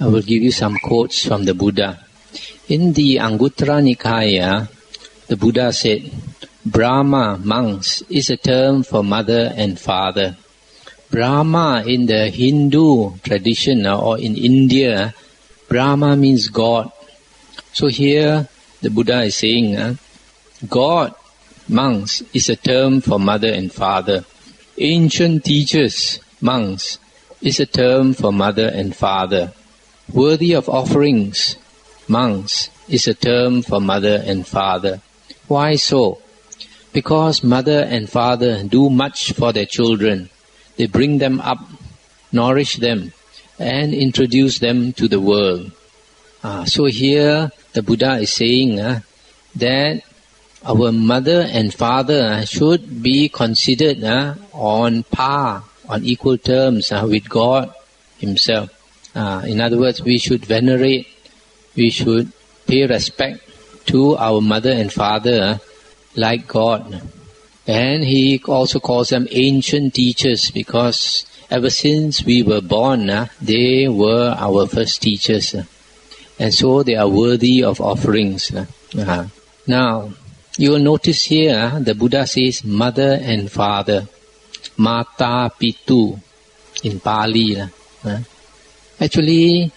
I will give you some quotes from the Buddha. In the Anguttara Nikaya, the Buddha said, Brahma, monks, is a term for mother and father. Brahma in the Hindu tradition or in India, Brahma means God. So here the Buddha is saying, God, monks, is a term for mother and father. Ancient teachers, monks, is a term for mother and father. Worthy of offerings, monks, is a term for mother and father. Why so? Because mother and father do much for their children. They bring them up, nourish them, and introduce them to the world. So here the Buddha is saying that our mother and father should be considered on par, on equal terms with God Himself. In other words, we should venerate, we should pay respect to our mother and father like God. And he also calls them ancient teachers because ever since we were born, they were our first teachers. And so they are worthy of offerings. Now, you will notice here the Buddha says mother and father. Mata pitu in Pali. Actually,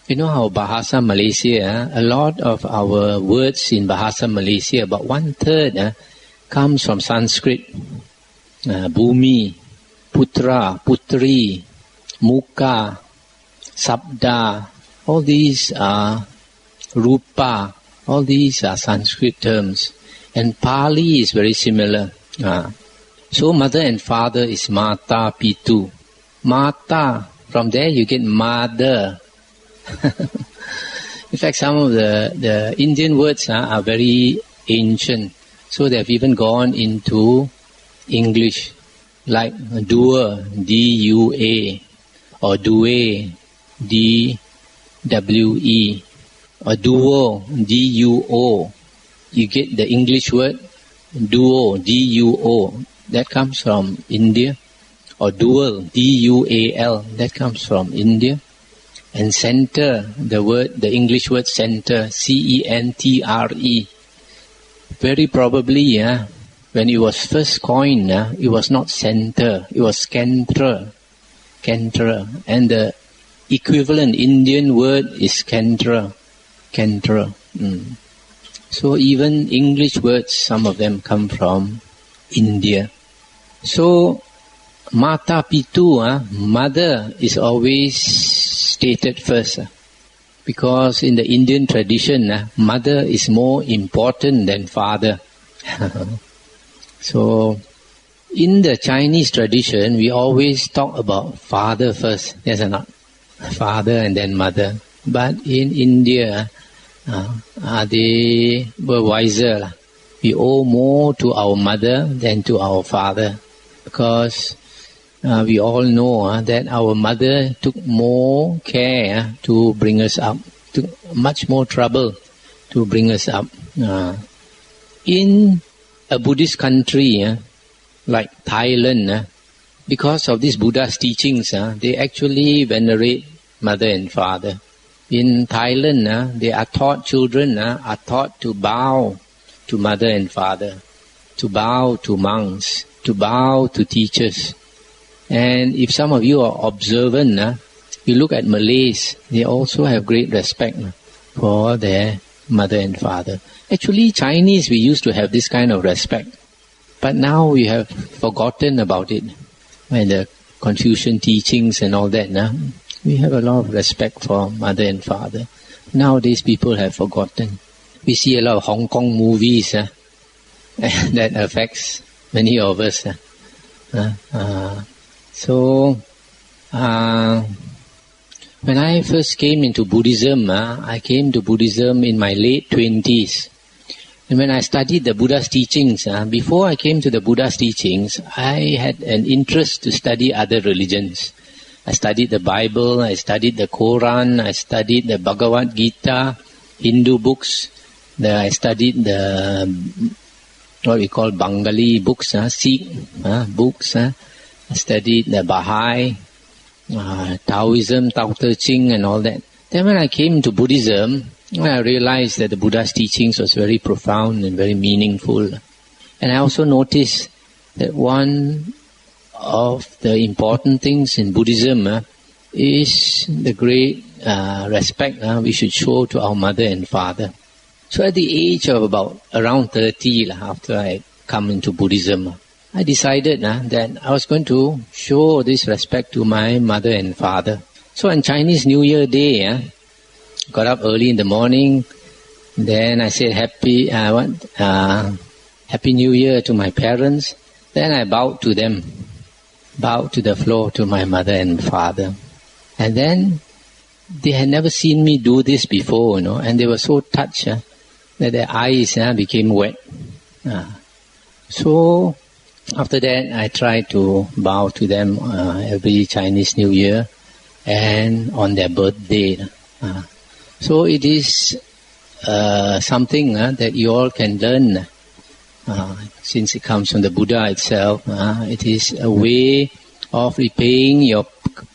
you know how Bahasa Malaysia, a lot of our words in Bahasa Malaysia, about 1/3 comes from Sanskrit. Bhumi, Putra, Putri, Muka, Sabda, all these are Rupa, all these are Sanskrit terms. And Pali is very similar. So mother and father is Mata Pitu. Mata, from there you get mother. In fact, some of the Indian words are very ancient. So they have even gone into English, like dua, D-U-A, or due, D-W-E, or duo, D-U-O. You get the English word duo, D-U-O. That comes from India. Or dual, D-U-A-L. That comes from India. And center, the English word center, C-E-N-T-R-E. Very probably, when it was first coined, it was not center, it was kentra. Kentra. And the equivalent Indian word is kentra. Kentra. So even English words, some of them come from India. So, Mata Pitu, mother is always stated first. Because in the Indian tradition, mother is more important than father. So, in the Chinese tradition, we always talk about father first. Yes or not? Father and then mother. But in India, they were wiser. We owe more to our mother than to our father. Because we all know that our mother took more care to bring us up, took much more trouble to bring us up. In a Buddhist country like Thailand, because of these Buddha's teachings, they actually venerate mother and father. In Thailand, they are taught, children are taught to bow to mother and father, to bow to monks, to bow to teachers. And if some of you are observant, you look at Malays, they also have great respect for their mother and father. Actually, Chinese, we used to have this kind of respect. But now we have forgotten about it. And the Confucian teachings and all that, we have a lot of respect for mother and father. Nowadays, people have forgotten. We see a lot of Hong Kong movies that affects many of us. So, when I first came into Buddhism, I came to Buddhism in my late 20s. And when I studied the Buddha's teachings, before I came to the Buddha's teachings, I had an interest to study other religions. I studied the Bible, I studied the Quran, I studied the Bhagavad Gita, Hindu books. I studied the, what we call Bengali books, Sikh books. I studied the Baha'i. Taoism, Tao Te Ching and all that. Then when I came to Buddhism, I realized that the Buddha's teachings was very profound and very meaningful. And I also noticed that one of the important things in Buddhism is the great respect we should show to our mother and father. So at the age of around 30, after I come into Buddhism, I decided that I was going to show this respect to my mother and father. So on Chinese New Year Day, got up early in the morning, then I said Happy New Year to my parents. Then I bowed to them, bowed to the floor to my mother and father. And then they had never seen me do this before, and they were so touched that their eyes became wet. So after that, I tried to bow to them every Chinese New Year and on their birthday. So it is something that you all can learn. Since it comes from the Buddha itself, it is a way of repaying your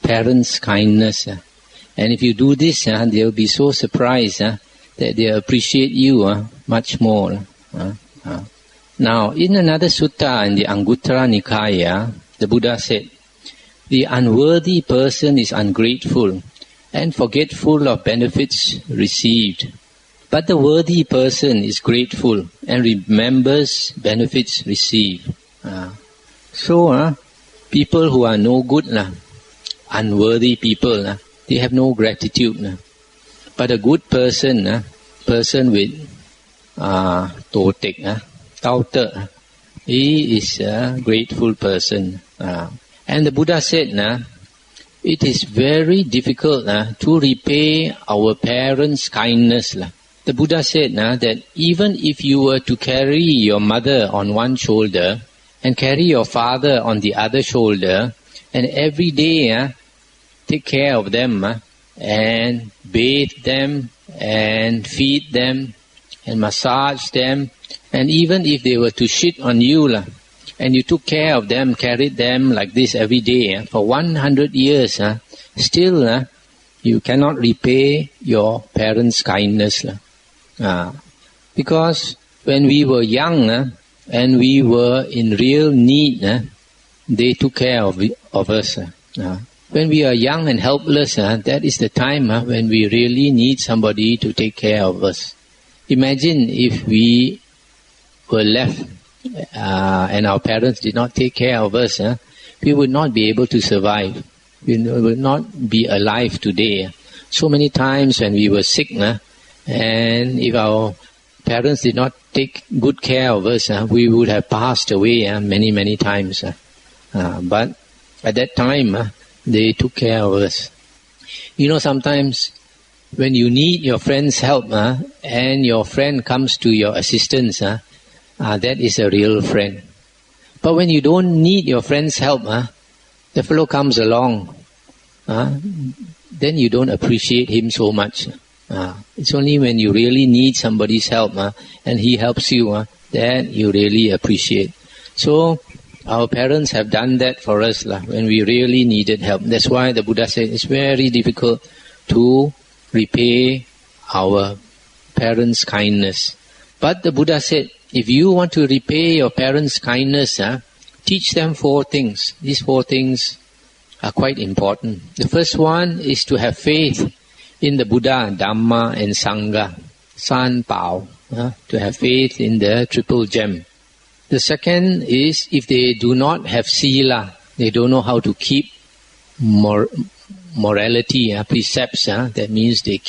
parents' kindness. And if you do this, they will be so surprised that they appreciate you much more. Now, in another sutta in the Anguttara Nikaya, the Buddha said, the unworthy person is ungrateful and forgetful of benefits received. But the worthy person is grateful and remembers benefits received. So, people who are no good, unworthy people, they have no gratitude. But a good person, person with totek, taute, he is a grateful person. And the Buddha said, it is very difficult to repay our parents' kindness. The Buddha said that even if you were to carry your mother on one shoulder and carry your father on the other shoulder, and every day take care of them and bathe them and feed them and massage them, and even if they were to shit on you and you took care of them, carried them like this every day for 100 years, still you cannot repay your parents' kindness. Because when we were young and we were in real need, they took care of us. When we are young and helpless, that is the time when we really need somebody to take care of us. Imagine if we were left and our parents did not take care of us, we would not be able to survive. We would not be alive today. So many times when we were sick, and if our parents did not take good care of us, we would have passed away many, many times. But at that time, they took care of us. Sometimes when you need your friend's help and your friend comes to your assistance, that is a real friend. But when you don't need your friend's help, the fellow comes along, then you don't appreciate him so much. It's only when you really need somebody's help and he helps you that you really appreciate. So our parents have done that for us when we really needed help. That's why the Buddha said it's very difficult to repay our parents' kindness. But the Buddha said, if you want to repay your parents' kindness, teach them 4 things. These 4 things are quite important. The first one is to have faith in the Buddha, Dhamma and Sangha, San Pao, to have faith in the triple gem. The second is if they do not have sila, they don't know how to keep morality, precepts, that means they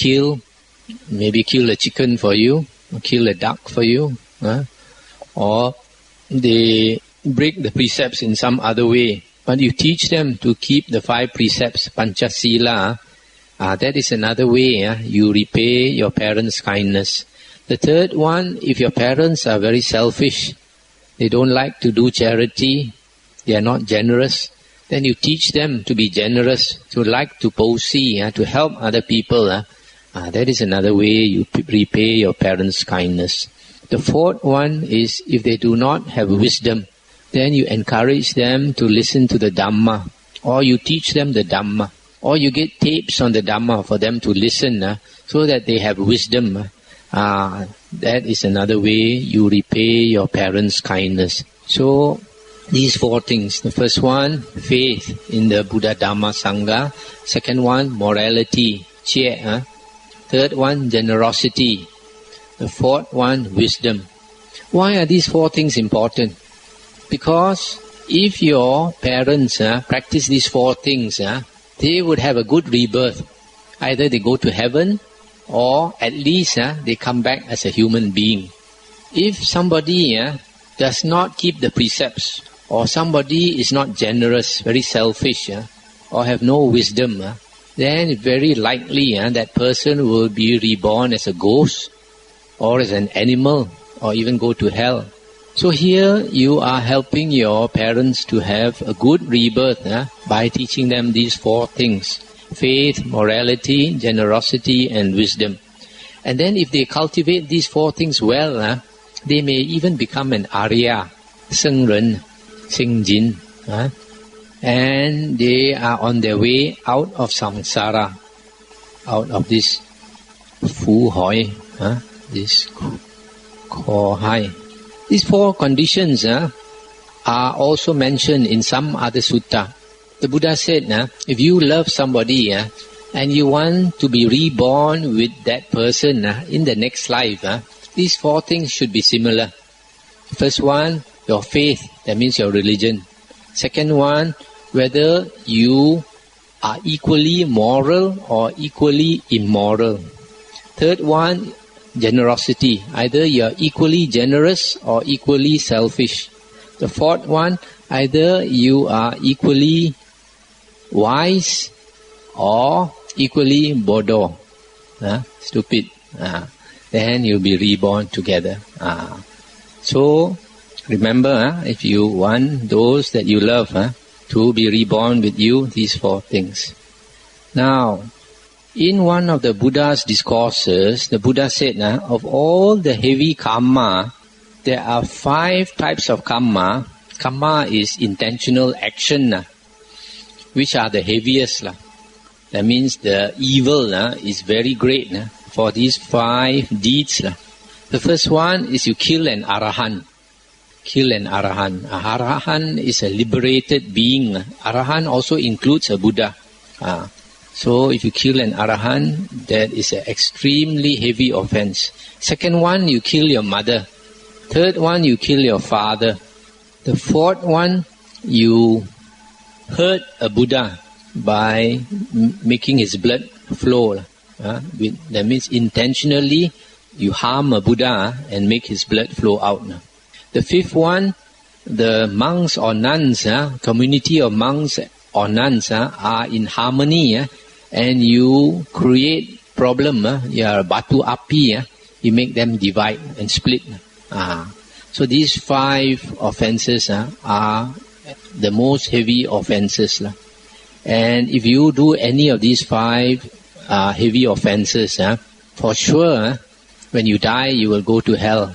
maybe kill a chicken for you, or kill a duck for you, or they break the precepts in some other way. But you teach them to keep the 5 precepts, Panchasila, that is another way you repay your parents' kindness. The third one, if your parents are very selfish, they don't like to do charity, they are not generous, then you teach them to be generous, to like to posi, to help other people. That is another way you repay your parents' kindness. The fourth one is if they do not have wisdom, then you encourage them to listen to the Dhamma or you teach them the Dhamma, or you get tapes on the Dhamma for them to listen so that they have wisdom. That is another way you repay your parents' kindness. So, these 4 things. The first one, faith in the Buddha, Dhamma, Sangha. Second one, morality, chia. Third one, generosity. The fourth one, wisdom. Why are these 4 things important? Because if your parents practice these 4 things, they would have a good rebirth. Either they go to heaven, or at least they come back as a human being. If somebody does not keep the precepts, or somebody is not generous, very selfish, or have no wisdom, then very likely that person will be reborn as a ghost, or as an animal, or even go to hell. So here you are helping your parents to have a good rebirth by teaching them these 4 things: faith, morality, generosity, and wisdom. And then if they cultivate these 4 things well, they may even become an Arya, Seng Ren, Seng Jin, and they are on their way out of samsara, out of this Fu Hoi, this Ko Hai. These 4 conditions are also mentioned in some other sutta. The Buddha said, if you love somebody and you want to be reborn with that person in the next life, these 4 things should be similar. First one, your faith, that means your religion. Second one, whether you are equally moral or equally immoral. Third one, generosity. Either you are equally generous or equally selfish. The fourth one, either you are equally wise or equally bodoh, stupid. Then you'll be reborn together. So, remember, if you want those that you love to be reborn with you, these 4 things. Now, in one of the Buddha's discourses, the Buddha said, of all the heavy karma, there are 5 types of karma. Karma is intentional action, which are the heaviest. That means the evil is very great for these 5 deeds. The first one is you kill an arahant. Kill an arahant. A arahant is a liberated being. Arahant also includes a Buddha. So if you kill an arahant, that is an extremely heavy offense. Second one, you kill your mother. Third one, you kill your father. The fourth one, you hurt a Buddha by making his blood flow. That means intentionally you harm a Buddha and make his blood flow out. The fifth one, the monks or nuns, community of monks or nuns are in harmony, and you create problem. You are batu api, you make them divide and split. So these 5 offenses are the most heavy offenses. And if you do any of these 5 heavy offenses, for sure, when you die, you will go to hell.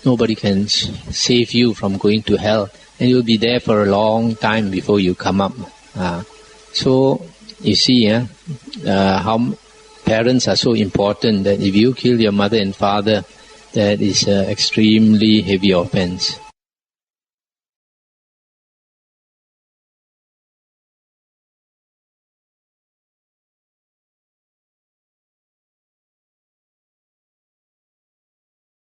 Nobody can save you from going to hell. And you'll be there for a long time before you come up. So, you see how parents are so important, that if you kill your mother and father, that is an extremely heavy offense.